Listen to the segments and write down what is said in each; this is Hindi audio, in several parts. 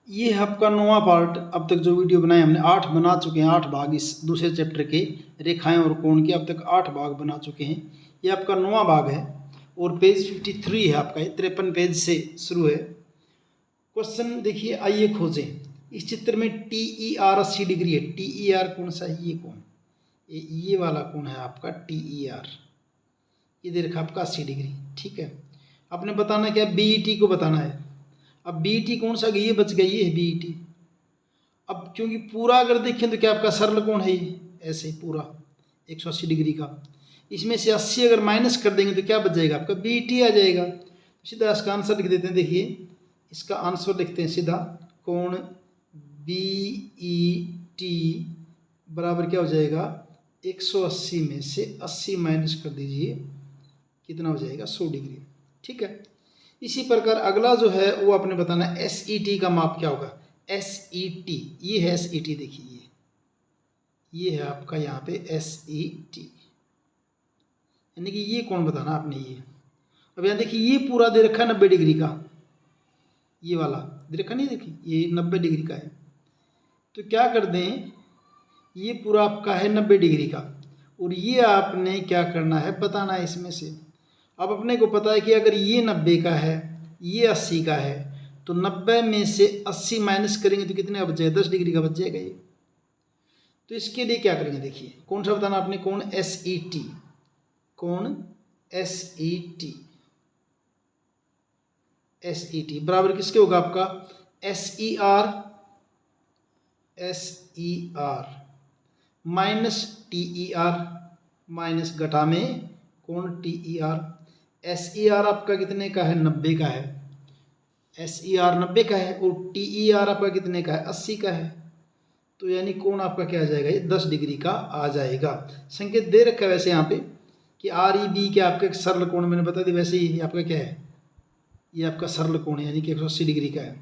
ये है आपका 9वां पार्ट। अब तक जो वीडियो बनाए हमने 8 बना चुके हैं, 8 भाग इस दूसरे चैप्टर के रेखाएं और कोण के अब तक 8 भाग बना चुके हैं। ये आपका 9वां भाग है और पेज 53 है आपका, ये 53 पेज से शुरू है। क्वेश्चन देखिए, आइए खोजें। इस चित्र में TER 80 डिग्री है। TER कौन सा है? ये कोण, ये वाला कोण है आपका TER। ये दे रखा आपका 80 डिग्री, ठीक है। आपने बताना क्या? BET को बताना है। अब BET कौन सा? ये बच गया, ये है BET। अब क्योंकि पूरा अगर देखें तो क्या आपका सरल कोण है ये, ऐसे पूरा 180 डिग्री का। इसमें से 80 अगर माइनस कर देंगे तो क्या बच जाएगा? आपका BET आ जाएगा। तो सीधा इसका आंसर लिख देते हैं। देखिए इसका आंसर लिखते हैं सीधा, कोण BET बराबर क्या हो जाएगा? 180 में से 80 माइनस कर दीजिए, कितना हो जाएगा? 100 डिग्री, ठीक है। इसी प्रकार अगला जो है वो आपने बताना है SET का माप क्या होगा। SET, ये है SET, देखिए ये है आपका यहाँ पे SET, यानी कि ये कौन बताना आपने ये। अब यहाँ देखिए ये पूरा दे रखा है 90 डिग्री का, ये वाला दे रखा नहीं, देखिए ये 90 डिग्री का है। तो क्या कर दें, ये पूरा आपका है 90 डिग्री का और ये आपने क्या करना है, बताना है इसमें से। अब अपने को पता है कि अगर ये 90 का है, ये 80 का है, तो 90 में से 80 माइनस करेंगे तो कितने का बच जाएगा? 10 डिग्री का बच जाएगा ये। तो इसके लिए क्या करेंगे, देखिए कौन सा बताना आपने? कोण SET, कोण SET, SET बराबर किसके होगा आपका? SER माइनस TER, माइनस घटा में कोण TER। SER आपका कितने का है? 90 का है। SER 90 का है और TER आपका कितने का है? 80 का है। तो यानी कोण आपका क्या आ जाएगा? ये 10 डिग्री का आ जाएगा। संकेत दे रखा है वैसे यहाँ पे कि REB क्या आपका सरल कोण, मैंने बता दी। वैसे ही आपका क्या है? ये आपका सरल कोण है, यानी कि 180 डिग्री का है,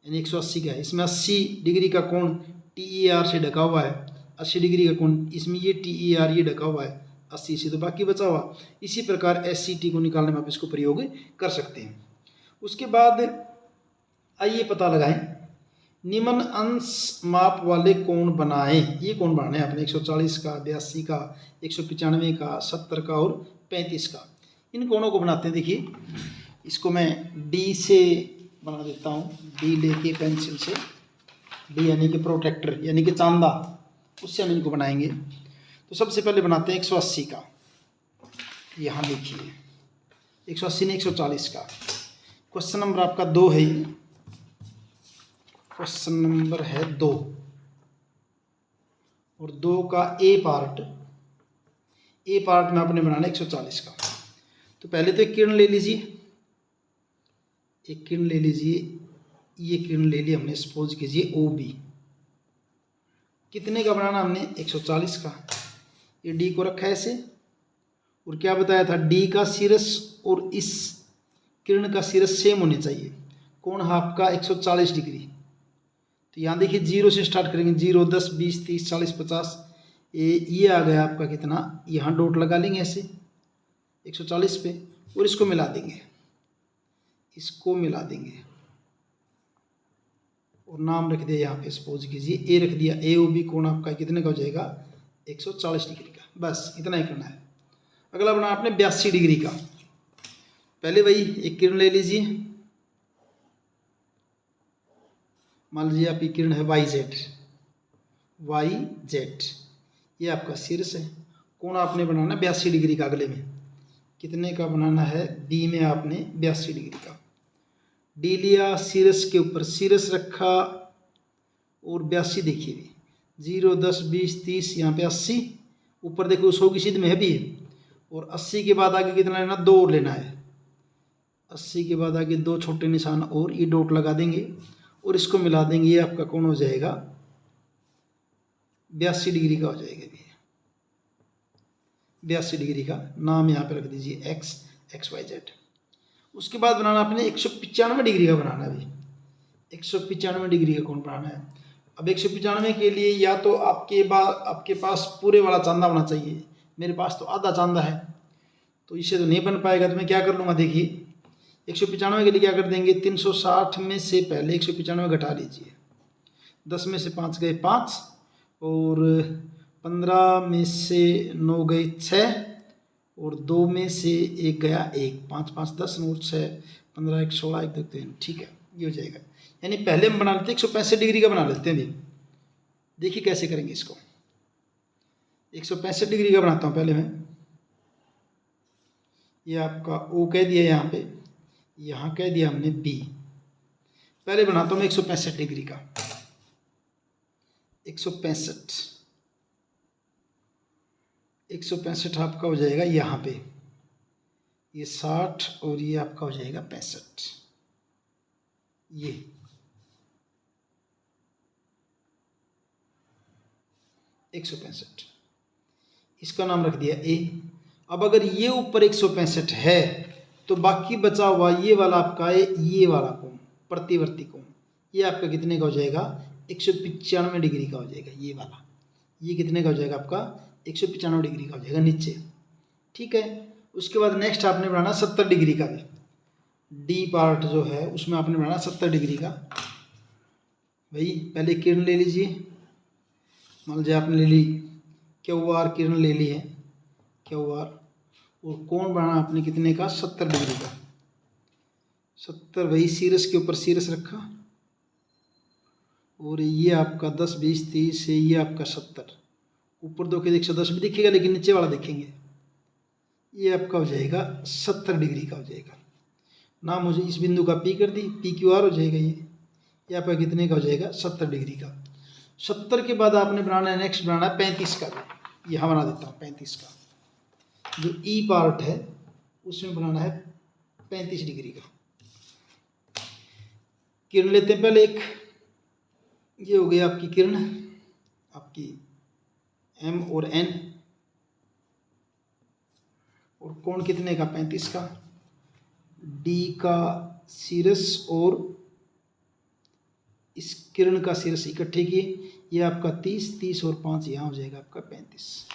यानी 180 का है। इसमें 80 डिग्री का कोण TER से ढका हुआ है, 80 डिग्री का कोण इसमें ये TER ये ढका हुआ है 80 से, तो बाकी बचा हुआ। इसी प्रकार SET को निकालने में आप इसको प्रयोग कर सकते हैं। उसके बाद आइए पता लगाएं, निम्न अंश माप वाले कोण बनाएं। ये कोण बनाने हैं आपने 140 का, 82 का, 195 का, 70 का और 35 का। इन कोणों को बनाते हैं। देखिए इसको मैं D से बना देता हूँ, D लेके पेंसिल से, D यानी कि प्रोटेक्टर यानी कि चांदा, उससे हम इनको बनाएंगे। तो सबसे पहले बनाते हैं 180 का। यहाँ देखिए 180 ने 140 का। क्वेश्चन नंबर आपका 2 है, ये क्वेश्चन नंबर है 2 और 2 का ए पार्ट में आपने बनाना 140 का। तो पहले तो एक किरण ले लीजिए, एक किरण ले लीजिए, ये किरण ले ली हमने, सपोज कीजिए OB। कितने का बनाना हमने? 140 का। ये D को रखा है ऐसे, और क्या बताया था? D का शीर्ष और इस किरण का शीर्ष सेम होने चाहिए। कोण है आपका 140 डिग्री। तो यहाँ देखिए 0 से स्टार्ट करेंगे, 0, 10, 20, 30, 40, 50, ये आ गया आपका कितना? यहाँ डॉट लगा लेंगे ऐसे 140 पे और इसको मिला देंगे, इसको मिला देंगे और नाम रख दिया यहाँ पे, सपोज कीजिए A रख दिया। AOB कोण आपका कितने का हो जाएगा? 140 डिग्री का। बस इतना ही करना है। अगला बनाना आपने 82 डिग्री का। पहले वही एक किरण ले लीजिए, मान लीजिए आपकी किरण है YZ, ये आपका शीर्ष है। कोण आपने बनाना 82 डिग्री का। अगले में कितने का बनाना है? B में आपने 82 डिग्री का। D लिया, शीर्ष के ऊपर शीर्ष रखा और 82 देखिए, 0, 10, 20, 30, यहाँ पे 80, ऊपर देखो 100 की सीध में है भी है। और 80 के बाद आगे कितना लेना? 2 और लेना है। 80 के बाद आगे 2 छोटे निशान और ये डॉट लगा देंगे और इसको मिला देंगे। ये आपका कोण हो जाएगा 82 डिग्री का हो जाएगा। भी 82 डिग्री का नाम यहाँ पे रख दीजिए XYZ। उसके बाद बनाना आपने 195 डिग्री का बनाना है। अभी 195 डिग्री का कोण बनाना है। अब 195 के लिए या तो आपके पास पूरे वाला चांदा होना चाहिए। मेरे पास तो आधा चांदा है, तो इससे तो नहीं बन पाएगा। तो मैं क्या कर लूँगा, देखिए 195 के लिए क्या कर देंगे, 360 में से पहले 195 घटा लीजिए, 10 में से 5 गए 5, और 15 में से 9 गए 6, और 2 में से 1 गया 1, 5 5 10 और 6 15 1 16 1 2 3, ठीक है, ये हो जाएगा। यानी पहले हम बना लेते हैं 165 डिग्री का बना लेते हैं। अभी देखिए कैसे करेंगे इसको। 165 डिग्री का बनाता हूँ पहले मैं। ये आपका ओ कह दिया यहाँ पे, यहाँ कह दिया हमने बी। पहले बनाता हूँ मैं 165 डिग्री का। 165 आपका हो जाएगा यहाँ पे, ये 60 और ये आपका हो जाएगा 65। ये 165, इसका नाम रख दिया ए। अब अगर ये ऊपर 165 है तो बाकी बचा हुआ ये वाला आपका है, ये वाला कोण प्रतिवर्ती कोण, ये आपका कितने का हो जाएगा, 195 डिग्री का हो जाएगा। ये वाला, ये कितने का हो जाएगा आपका, 195 डिग्री का हो जाएगा नीचे, ठीक है। उसके बाद नेक्स्ट आपने बनाना 70 डिग्री का भी। डी पार्ट जो है उसमें आपने बनाना 70 डिग्री का। भाई पहले किरण ले लीजिए, मान लीजिए आपने ले ली क्यू आर, किरण ले ली है क्यू आर, और कोण बनाना आपने कितने का, 70 डिग्री का। 70, वही सीरस के ऊपर सीरस रखा, और ये आपका 10 20 30 है, ये आपका 70, ऊपर दो के 110 भी दिखेगा लेकिन नीचे वाला देखेंगे, ये आपका हो जाएगा 70 डिग्री का हो जाएगा। नाम मुझे इस बिंदु का पी कर दी, पी क्यू आर हो जाएगा। ये आपका कितने का हो जाएगा, 70 डिग्री का। 70 के बाद आपने बनाना है, नेक्स्ट बनाना है 35 का। यहाँ बना देता हूँ 35 का, जो ई पार्ट है उसमें बनाना है 35 डिग्री का। किरण लेते हैं पहले एक, ये हो गई आपकी किरण, आपकी एम और एन, और कोण कितने का, 35 का। डी का सीरस और इस किरण का सीरस इकट्ठे किए, ये आपका 30 30 और 5 यहाँ हो जाएगा आपका 35।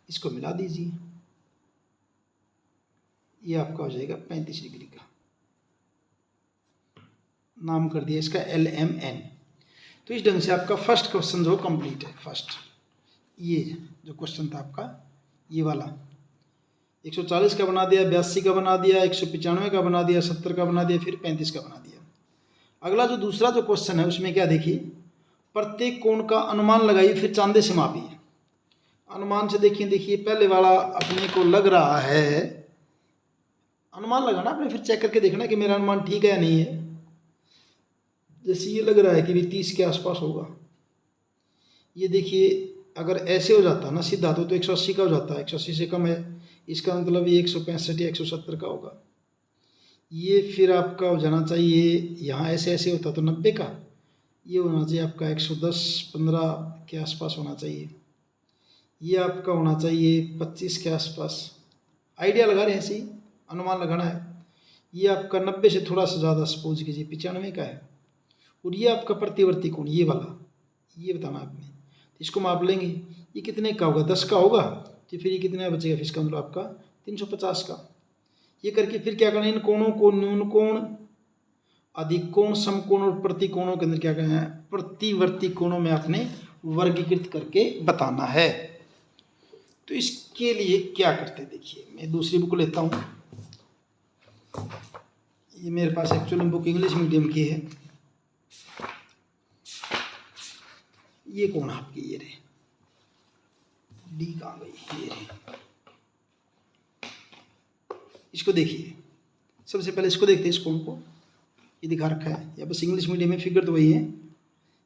इसको मिला दीजिए, ये आपका हो जाएगा 35 डिग्री का। नाम कर दिया इसका LMN। तो इस ढंग से आपका फर्स्ट क्वेश्चन जो कंप्लीट है। फर्स्ट ये जो क्वेश्चन था आपका, ये वाला 140 का बना दिया, 82 का बना दिया, 195 का बना दिया, 70 का बना दिया, फिर 35 का बना दिया। अगला जो दूसरा जो क्वेश्चन है उसमें क्या देखिए, प्रत्येक कोण का अनुमान लगाइए फिर चांदे से मापिए। अनुमान से देखिए पहले वाला अपने को लग रहा है, अनुमान लगाना आपने, फिर चेक करके देखना कि मेरा अनुमान ठीक है या नहीं है। जैसे ये लग रहा है कि भी 30 के आसपास होगा। ये देखिए अगर ऐसे हो जाता ना सीधा तो 180 का हो जाता है, 180 से कम है, इसका मतलब ये 165 या 170 का होगा। ये फिर आपका हो जाना चाहिए, यहाँ ऐसे ऐसे होता तो 90 का, ये होना चाहिए आपका 110 15 के आसपास होना चाहिए। ये आपका होना चाहिए 25 के आसपास। आइडिया लगा रहे हैं, ऐसे ही अनुमान लगाना है। ये आपका 90 से थोड़ा सा ज़्यादा सपोज कीजिए 95 का है। और ये आपका प्रतिवर्ती कोण, ये वाला, ये बताना आपने। तो इसको माप लेंगे, ये कितने का होगा, 10 का होगा, तो फिर ये कितने बचेगा, फिर इसका मतलब आपका 350 का। ये करके फिर क्या करना है, इन कोणों को न्यून कोण, अधिक कोण, समकोण और प्रतिकोणों के अंदर क्या करना है, प्रतिवर्ती कोणों में आपने वर्गीकृत करके बताना है। तो इसके लिए क्या करते हैं, देखिए मैं दूसरी बुक लेता हूँ। ये मेरे पास एक्चुअली बुक इंग्लिश मीडियम की है। ये कोण आपकी ये रहे, डी कहाँ गई, ये रहे। इसको देखिए, सबसे पहले इसको देखते हैं, इस कोण को, ये दिखा रखा है, या बस इंग्लिश मीडियम में फिगर तो वही है।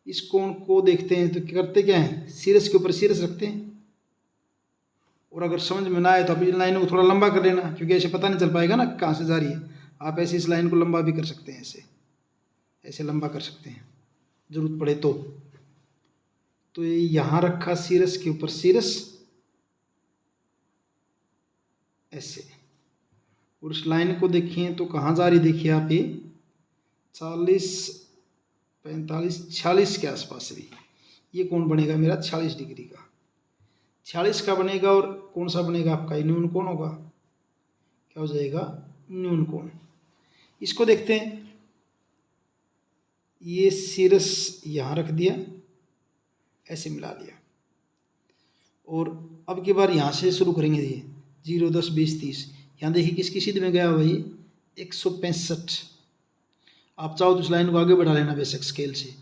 इस कोण को देखते हैं तो करते क्या है, सीरस के ऊपर सीरस रखते हैं। और अगर समझ में ना आए तो आप इन लाइनों को थोड़ा लंबा कर लेना, क्योंकि ऐसे पता नहीं चल पाएगा ना कहाँ से जा रही है। आप ऐसे इस लाइन को लंबा भी कर सकते हैं, ऐसे ऐसे लंबा कर सकते हैं जरूरत पड़े तो ये यहाँ रखा सीरस के ऊपर सीरस ऐसे, और उस लाइन को देखिए तो कहाँ जा रही, देखिए आप ये 40 45 46 के आसपास भी ये कोण बनेगा मेरा 46 डिग्री का। 46 का बनेगा, और कौन सा बनेगा आपका, न्यून कोण होगा। क्या हो जाएगा, न्यून कोण। इसको देखते हैं, ये सीरस यहाँ रख दिया, ऐसे मिला लिया, और अब की बार यहाँ से शुरू करेंगे। ये 0, 10, 20, 30, यहाँ देखिए किसकी सीध में गया भाई 165। आप चाहो तो इस लाइन को आगे बढ़ा लेना बेशक स्केल से।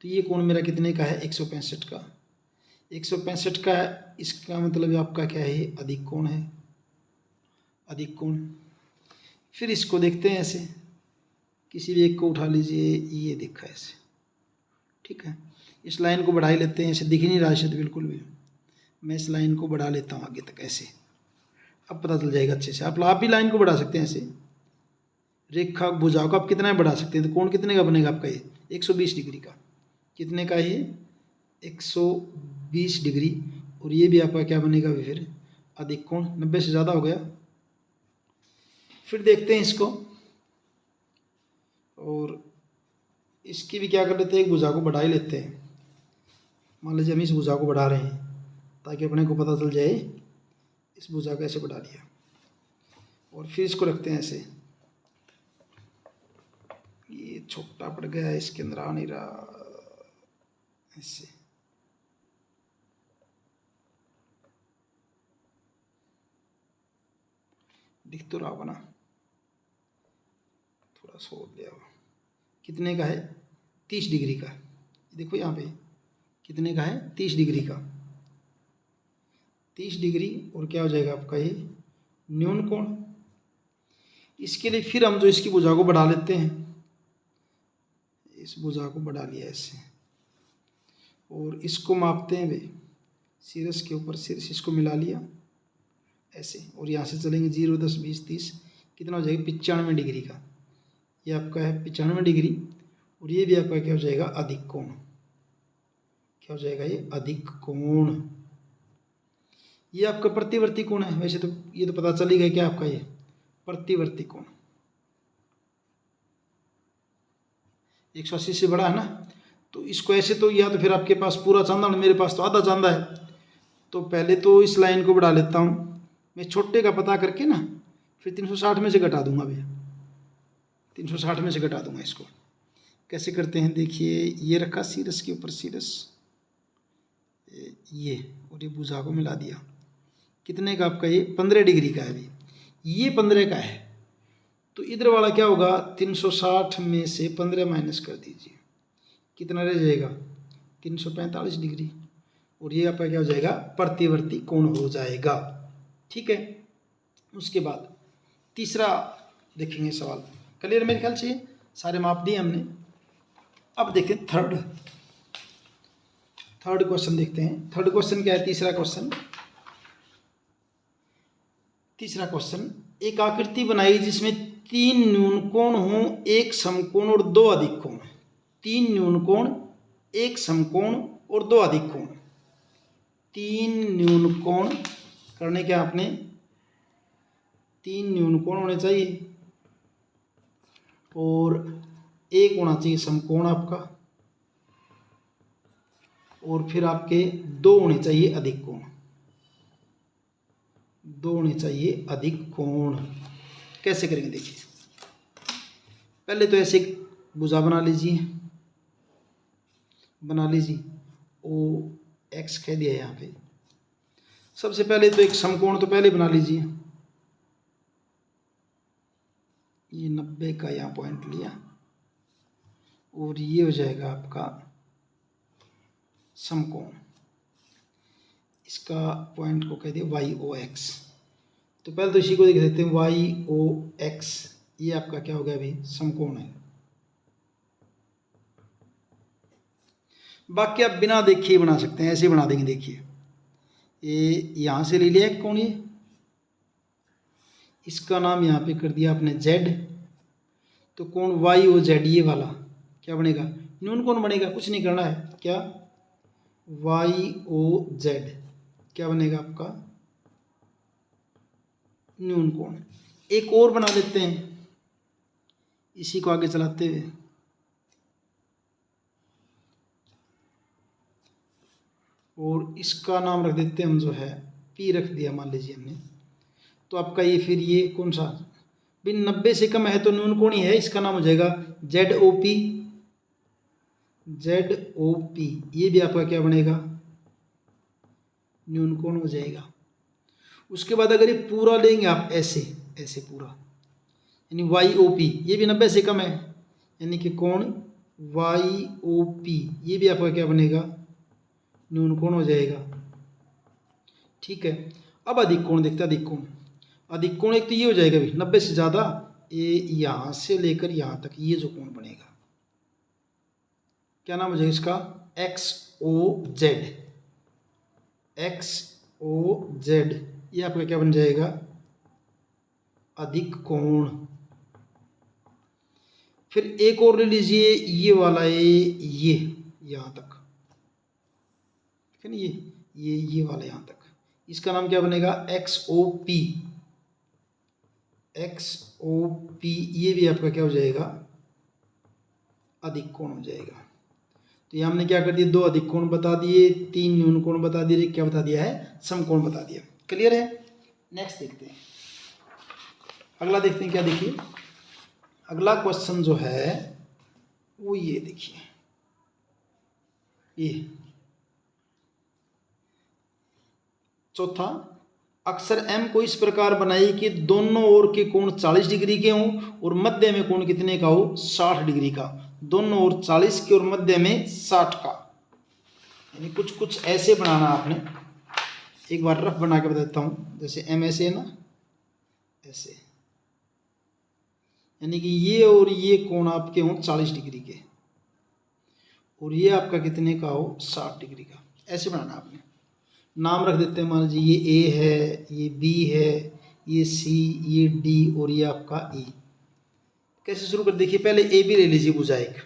तो ये कोण मेरा कितने का है 165 का, 165 का है, इसका मतलब आपका क्या है, अधिक कोण है, अधिक कोण। फिर इसको देखते हैं ऐसे, किसी भी एक को उठा लीजिए, ये देखा ऐसे, ठीक है। इस लाइन को बढ़ा ही लेते हैं, ऐसे दिख ही नहीं रहा शायद बिल्कुल भी, मैं इस लाइन को बढ़ा लेता हूँ आगे तक ऐसे, अब पता चल जाएगा अच्छे से। आप भी लाइन को बढ़ा सकते हैं ऐसे, रेखा भुजाओं को आप कितना बढ़ा सकते हैं। तो कोण कितने का बनेगा आपका ये 120 डिग्री का, कितने का ये 120 डिग्री, और ये भी आपका क्या बनेगा फिर अधिक कोण, 90 से ज़्यादा हो गया। फिर देखते हैं इसको, और इसकी भी क्या कर लेते हैं, एक भुजा को बढ़ा ही लेते हैं। मान लीजिए हम इस भुजा को बढ़ा रहे हैं ताकि अपने को पता चल जाए, इस भुजा को ऐसे बढ़ा लिया, और फिर इसको रखते हैं ऐसे, ये छोटा पड़ गया, इसके अंदर आ नहीं रहा, ऐसे दिख तो रहा होगा ना, थोड़ा सोच लिया हुआ। कितने का है 30 डिग्री का, देखो यहाँ पे कितने का है 30 डिग्री का, 30 डिग्री, और क्या हो जाएगा आपका ये न्यून कोण। इसके लिए फिर हम जो इसकी भुजा को बढ़ा लेते हैं, इस भुजा को बढ़ा लिया ऐसे, और इसको मापते हैं भाई, शीर्ष के ऊपर शीर्ष इसको मिला लिया ऐसे, और यहाँ से चलेंगे 0, 10, 20, 30, कितना हो जाएगा 95 डिग्री का, ये आपका है 95 डिग्री, और ये भी आपका क्या हो जाएगा अधिक कोण, क्या हो जाएगा ये अधिक कोण। ये आपका प्रतिवर्ती कोण है, वैसे तो ये तो पता चल ही गया क्या आपका ये प्रतिवर्ती कोण 180 से बड़ा है ना। तो इसको ऐसे, तो या तो फिर आपके पास पूरा चांदा, मेरे पास तो आधा चांदा है, तो पहले तो इस लाइन को बढ़ा लेता हूँ मैं, छोटे का पता करके ना, फिर 360 में से घटा दूंगा भैया, 360 में से घटा दूंगा इसको। कैसे करते हैं देखिए, ये रखा शीर्ष के ऊपर शीर्ष, ये, और ये भुजा को मिला दिया, कितने का आपका ये 15 डिग्री का है अभी, ये 15 का है, तो इधर वाला क्या होगा 360 में से 15 माइनस कर दीजिए, कितना रह जाएगा 345 डिग्री, और ये आपका क्या हो जाएगा प्रतिवर्ती कोण हो जाएगा, ठीक है। उसके बाद तीसरा देखेंगे सवाल, क्लियर मेरे ख्याल से सारे माप दिए हमने। अब देखें थर्ड क्वेश्चन देखते हैं। थर्ड क्वेश्चन क्या है, तीसरा क्वेश्चन, एक आकृति बनाई जिसमें 3 न्यून कोण हों, 1 समकोण और 2 अधिक कोण। 3 न्यून कोण, 1 समकोण और 2 अधिक कोण। 3 न्यून कोण करने के आपने 3 न्यून कोण होने चाहिए, और 1 होना चाहिए समकोण आपका, और फिर आपके 2 होने चाहिए अधिक कोण, 2 होने चाहिए अधिक कोण। कैसे करेंगे देखिए, पहले तो ऐसे भुजा बना लीजिए, ओ एक्स कह दिया यहाँ पे। सबसे पहले तो एक समकोण तो पहले बना लीजिए, ये 90 का यहाँ पॉइंट लिया, और ये हो जाएगा आपका समकोण, इसका पॉइंट को कह दिए वाई ओ एक्स। तो पहले तो इसी को देख देते हैं, वाई ओ एक्स, ये आपका क्या हो गया अभी समकोण है। बाकी आप बिना देखे बना सकते हैं, ऐसे बना देंगे। देखिए ये यहाँ से ले लिया एक कोण, ये इसका नाम यहाँ पे कर दिया आपने जेड, तो कोण वाई ओ जेड ये वाला क्या बनेगा न्यून कोण बनेगा, कुछ नहीं करना है, क्या वाई ओ जेड क्या बनेगा आपका न्यून कोण। एक और बना लेते हैं इसी को आगे चलाते हुए, और इसका नाम रख देते हैं हम जो है पी रख दिया मान लीजिए हमने। तो आपका ये फिर ये कौन सा भी 90 से कम है तो न्यून कोण ही है, इसका नाम हो जाएगा ZOP। ZOP ये भी आपका क्या बनेगा, न्यून कोण हो जाएगा। उसके बाद अगर ये पूरा लेंगे आप ऐसे ऐसे पूरा, यानी YOP ये भी 90 से कम है, यानी कि कोण YOP ये भी आपका क्या बनेगा, न्यून कोण हो जाएगा। ठीक है, अब अधिक कोण देखते हैं। अधिक कोण, अधिक कोण एक तो ये हो जाएगा भी 90 से ज़्यादा, ये यहाँ से लेकर यहाँ तक ये जो कोण बनेगा क्या नाम हो जाएगा इसका, XOZ। XOZ ये आपका क्या बन जाएगा, अधिक कोण। फिर एक और ले लीजिए, ये वाला ये यहाँ तक, ठीक है ना, ये वाला यहाँ तक, इसका नाम क्या बनेगा, XOP। XOP ये भी आपका क्या हो जाएगा, अधिक कोण हो जाएगा। तो ये हमने क्या कर दिया, 2 अधिक कोण बता दिए, 3 न्यून कोण बता दिए, क्या बता दिया है, समकोण बता दिया। क्लियर है। नेक्स्ट देखते हैं, अगला देखते हैं क्या, देखिए अगला क्वेश्चन जो है वो ये देखिए, ये चौथा, अक्षर M को इस प्रकार बनाइए कि दोनों ओर के कोण 40 डिग्री के हों और मध्य में कोण कितने का हो, 60 डिग्री का। दोनों ओर 40 के और मध्य में 60 का, यानी कुछ कुछ ऐसे बनाना आपने। एक बार रफ बना के बता देता हूँ, जैसे M ऐसे है ना, ऐसे, यानी कि ये और ये कोण आपके हों 40 डिग्री के और ये आपका कितने का हो, 60 डिग्री का। ऐसे बनाना आपने। नाम रख देते हैं, मान लीजिए ये A है, ये B है, ये C, ये D और ये आपका E। कैसे शुरू कर, देखिए पहले AB ले लीजिए भुजा एक,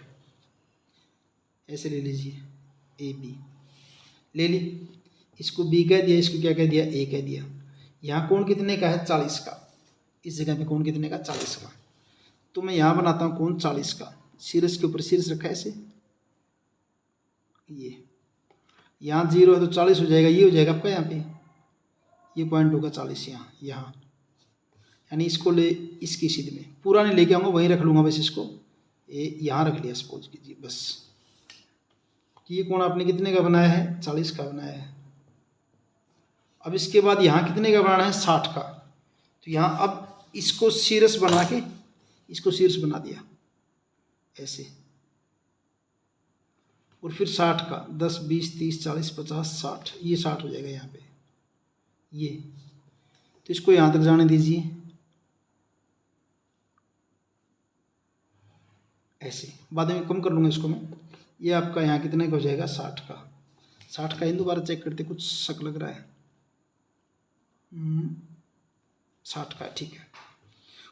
ऐसे ले लीजिए, AB ले ली, इसको B कह दिया, इसको क्या कह दिया, A कह दिया। यहाँ कोण कितने का है, 40 का, इस जगह पे कोण कितने का, 40 का। तो मैं यहाँ बनाता हूँ कोण 40 का, शीर्ष के ऊपर शीर्ष रखा है ऐसे, ये यहाँ 0 है तो 40 हो जाएगा, ये हो जाएगा आपका यहाँ पे, ये पॉइंट होगा 40 यहाँ, यानी इसको ले इसकी सीध में, पूरा नहीं लेके आऊँगा, वहीं रख लूँगा बस इसको, ये यहाँ रख लिया सपोज कीजिए बस। ये कोण आपने कितने का बनाया है, 40 का बनाया है। अब इसके बाद यहाँ कितने का बनाना है, 60 का। तो यहाँ अब इसको शीर्ष बना के इसको शीर्ष बना दिया ऐसे, और फिर 60 का, 10 20 30 40 50 60, ये 60 हो जाएगा यहाँ पे ये। तो इसको यहाँ तक जाने दीजिए ऐसे, बाद में कम कर लूँगा इसको मैं। ये आपका यहाँ कितने का हो जाएगा, 60 का। 60 का इन दोबारा चेक करते, कुछ शक लग रहा है, 60 का, ठीक है।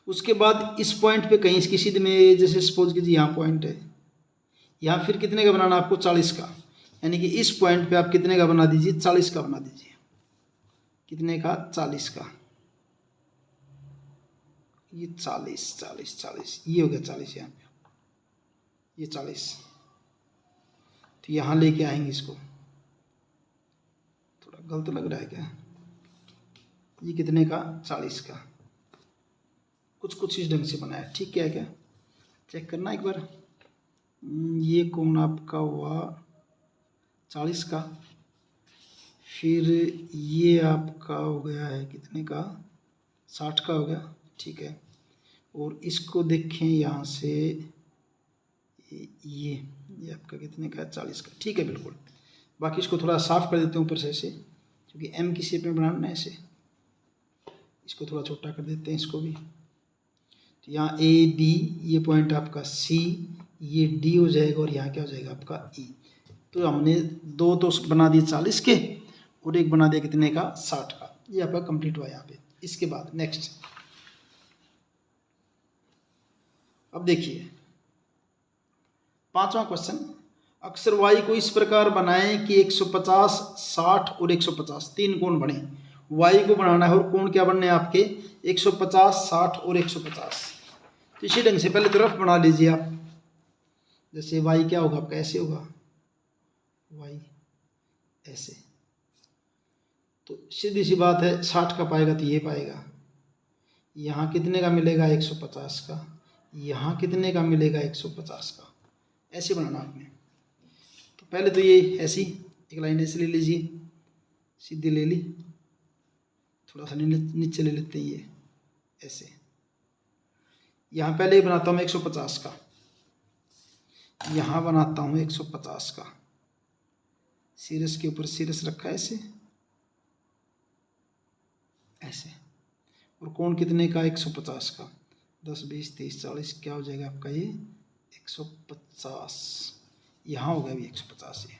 उसके बाद इस पॉइंट पे कहीं इसकी सीध में, जैसे सपोज कीजिए यहाँ पॉइंट है, यहाँ फिर कितने का बनाना आपको, 40 का, यानी कि इस पॉइंट पे आप कितने का बना दीजिए, 40 का बना दीजिए। कितने का, 40 का, ये 40 40 40, ये हो गया 40 यहाँ पे, ये 40। तो यहाँ लेके आएंगे इसको, थोड़ा गलत लग रहा है क्या, ये कितने का, 40 का। कुछ कुछ इस ढंग से बनाया, ठीक है क्या, चेक करना एक बार। ये कोण आपका हुआ 40 का, फिर ये आपका हो गया है कितने का, 60 का हो गया, ठीक है। और इसको देखें यहाँ से, ये आपका कितने का है, 40 का, ठीक है बिल्कुल। बाकी इसको थोड़ा साफ कर देते हैं ऊपर से ऐसे, क्योंकि M की शेप में बनाना है ऐसे, इसको थोड़ा छोटा कर देते हैं इसको भी। तो यहाँ A B, ये पॉइंट आपका C, ये D हो जाएगा, और यहाँ क्या हो जाएगा आपका E। तो हमने दो तो बना दिए 40 के, और एक बना दिया कितने का, 60 का। ये आपका कंप्लीट हुआ यहाँ पे। इसके बाद नेक्स्ट, अब देखिए 5वां क्वेश्चन, अक्षर Y को इस प्रकार बनाएं कि 150 60 और 150 तीन कोण बने। Y को बनाना है और कोण क्या बनने हैं आपके, 150 60 और 150। तो इसी ढंग से पहले तो रफ बना लीजिए आप, जैसे Y क्या होगा आपका, ऐसे होगा, Y ऐसे। तो सीधी सी बात है, 60 का पाएगा तो ये पाएगा, यहाँ कितने का मिलेगा 150 का, यहाँ कितने का मिलेगा 150 का। ऐसे बनाना आपने। तो पहले तो ये ऐसी एक लाइन ऐसे ले लीजिए, सीधी ले ली, थोड़ा सा नीचे ले लेते हैं ये ऐसे। यहाँ पहले ही बनाता हूँ 150 का, यहाँ बनाता हूँ 150 का, सीरस के ऊपर सीरस रखा है ऐसे ऐसे। और कोण कितने का 150 का, 10 20 30 40 क्या हो जाएगा आपका ये 150। यहाँ हो गया अभी 150, ये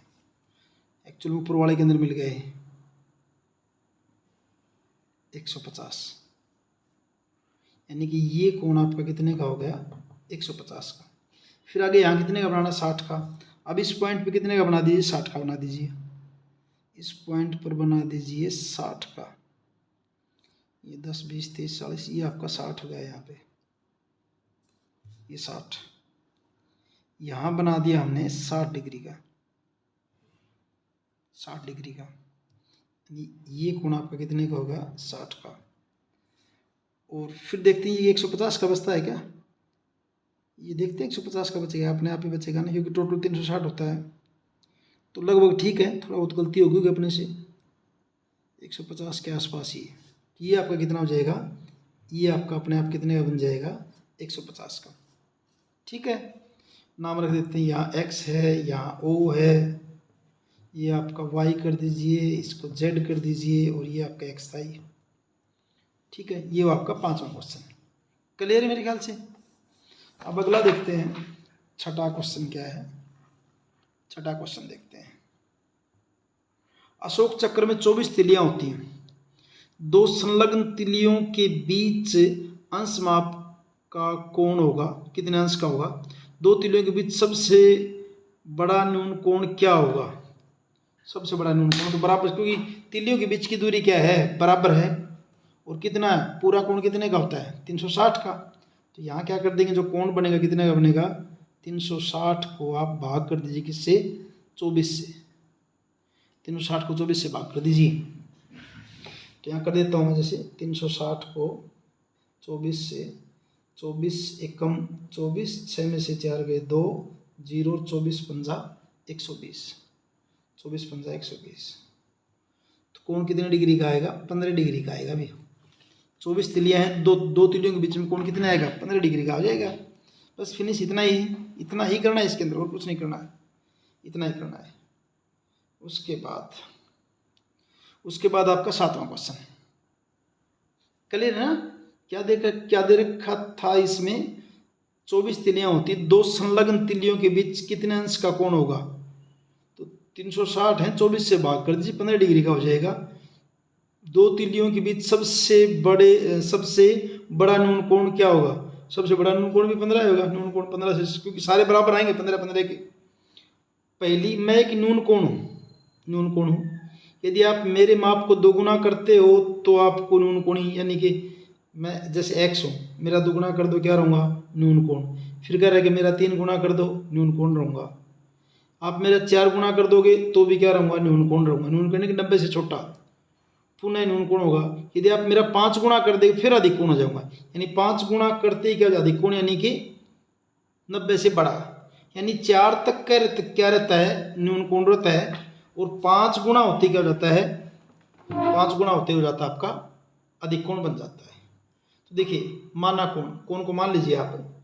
एक्चुअली ऊपर वाले के अंदर मिल गए 150, यानी कि ये कोण आपका कितने का हो गया 150 का। फिर आगे यहाँ कितने का बनाना 60 का। अब इस पॉइंट पे कितने का बना दीजिए 60 का बना दीजिए, इस पॉइंट पर बना दीजिए 60 का। ये 10 20 30 40 ये आपका 60 हो गया यहाँ पे, ये 60। यहाँ बना दिया हमने 60 डिग्री का, 60 डिग्री का, ये कोण आपका कितने का होगा 60 का। और फिर देखते हैं ये 150 का बचता है क्या, ये देखते हैं 150 का बचेगा, अपने आप ही बचेगा ना, क्योंकि टोटल 360 होता है। तो लगभग ठीक है, थोड़ा बहुत गलती होगी अपने से, 150 के आसपास ही। ये आपका कितना हो जाएगा, ये आपका अपने आप कितने का बन जाएगा 150 का। ठीक है, नाम रख देते हैं, यहाँ x है, यहाँ o है, ये आपका y कर दीजिए, इसको z कर दीजिए, और ये आपका x था ये। ठीक है, ये आपका 5वां क्वेश्चन क्लियर है मेरे ख्याल से। अब अगला देखते हैं, छठा क्वेश्चन क्या है। छठा क्वेश्चन देखते हैं। अशोक चक्र में 24 तिलियां होती हैं, दो संलग्न तिलियों के बीच अंश माप का कोण होगा, कितने अंश का होगा। दो तिलियों के बीच सबसे बड़ा न्यून कोण क्या होगा। सबसे बड़ा न्यून कोण तो बराबर, क्योंकि तिलियों के बीच की दूरी क्या है बराबर है, और कितना है पूरा कोण कितने का होता है 360 का। तो यहाँ क्या कर देंगे, जो कोण बनेगा कितने का बनेगा 360 को आप भाग कर दीजिए किससे 24 से, 360 को 24 से भाग कर दीजिए। तो यहाँ कर देता हूँ मैं, जैसे 360 को 24 से, 24 एकम 24, 6 में से 4 गए 2, 0, 24 पंजा 120, 24 पंजा 120। तो कोण कितने डिग्री का आएगा 15 डिग्री का आएगा। अभी 24 तिलियाँ हैं, दो तिलियों के बीच में कोण कितना आएगा 15 डिग्री का आ जाएगा। बस फिनिश, इतना ही करना है इसके अंदर, और कुछ नहीं करना है, इतना ही करना है। उसके बाद आपका 7वां क्वेश्चन क्लियर है ना। क्या दे रखा था इसमें, 24 तिलियां होती, दो संलग्न तिलियों के बीच कितने अंश का कोण होगा। तो 360 है, 24 से भाग कर दीजिए 15 डिग्री का हो जाएगा। दो तिलियों के बीच सबसे बड़ा न्यून कोण क्या होगा। सबसे बड़ा न्यून कोण भी 15 होगा, न्यून कोण 15 से, क्योंकि सारे बराबर आएंगे 15 के। पहली मैं एक न्यून कोण हूँ, यदि आप मेरे माप को दोगुना करते हो तो आपको न्यून कोणी, यानी कि मैं जैसे x हूँ, मेरा दोगुना कर दो क्या रहूँगा न्यून कोण। फिर कह रहा है कि मेरा 3 गुना कर दो न्यून कोण रहूँगा। आप मेरा 4 गुना कर दोगे तो भी क्या रहूँगा न्यून कोण रहूँगा। न्यून कोण कि 90 से छोटा पुनः न्यून कोण होगा। यदि आप मेरा 5 गुना कर देंगे फिर अधिक कोण हो जाऊँगा, यानी 5 गुना करते ही क्या हो जाए अधिक कोण, यानी कि 90 से बड़ा, यानी 4 तक क्या रहता है न्यून कोण रहता है, और 5 गुना होते क्या हो जाता है, 5 गुना होते हो जाता है आपका अधिक कोण बन जाता है। तो देखिए माना कोण को मान लीजिए आप,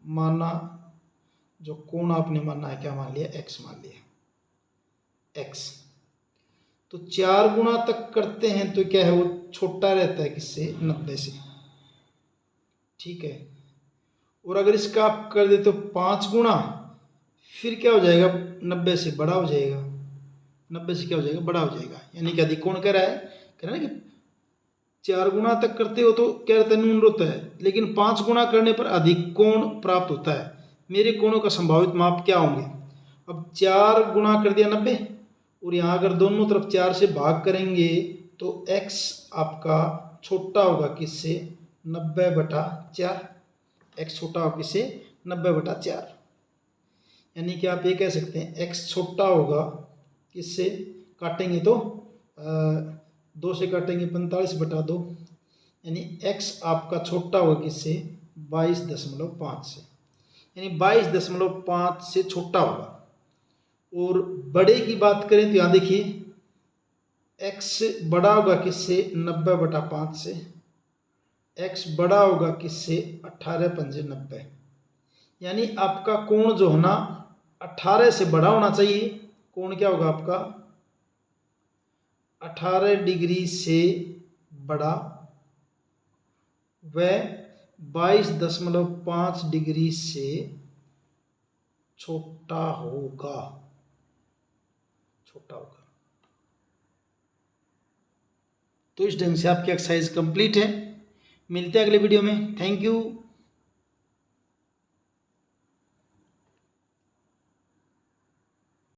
माना जो कोण आपने माना है क्या मान लिया x मान लिया x। तो 4 गुना तक करते हैं तो क्या है वो छोटा रहता है किससे 90 से। ठीक है, और अगर इसका आप कर दे तो 5 गुना, फिर क्या हो जाएगा 90 से बड़ा हो जाएगा, 90 से क्या हो जाएगा बड़ा हो जाएगा, यानी कि अधिक कोण कह रहा है कि 4 गुना तक करते हो तो क्या रहता है न्यून रहता है, लेकिन 5 गुना करने पर अधिक कोण प्राप्त होता है। मेरे कोणों का संभावित माप क्या होंगे। अब 4 गुना कर दिया 90, और यहाँ अगर दोनों तरफ 4 से भाग करेंगे तो x आपका छोटा होगा किससे 90/4, x छोटा होगा किससे 90/4, यानी कि आप ये कह सकते हैं x छोटा होगा किससे, काटेंगे तो 2 से काटेंगे 45/2, यानी x आपका छोटा होगा किससे, 22.5 से, यानी 22.5 से छोटा होगा। और बड़े की बात करें तो यहाँ देखिए x बड़ा होगा किससे, 90/5 से, x बड़ा होगा किससे, 18×5 यानी आपका कोण जो है ना 18 से बड़ा होना चाहिए। कोण क्या होगा आपका, 18 डिग्री से बड़ा व 22.5 डिग्री से छोटा होगा, छोटा होगा। तो इस ढंग से आपकी एक्सरसाइज कंप्लीट है। मिलते हैं अगले वीडियो में। Thank you.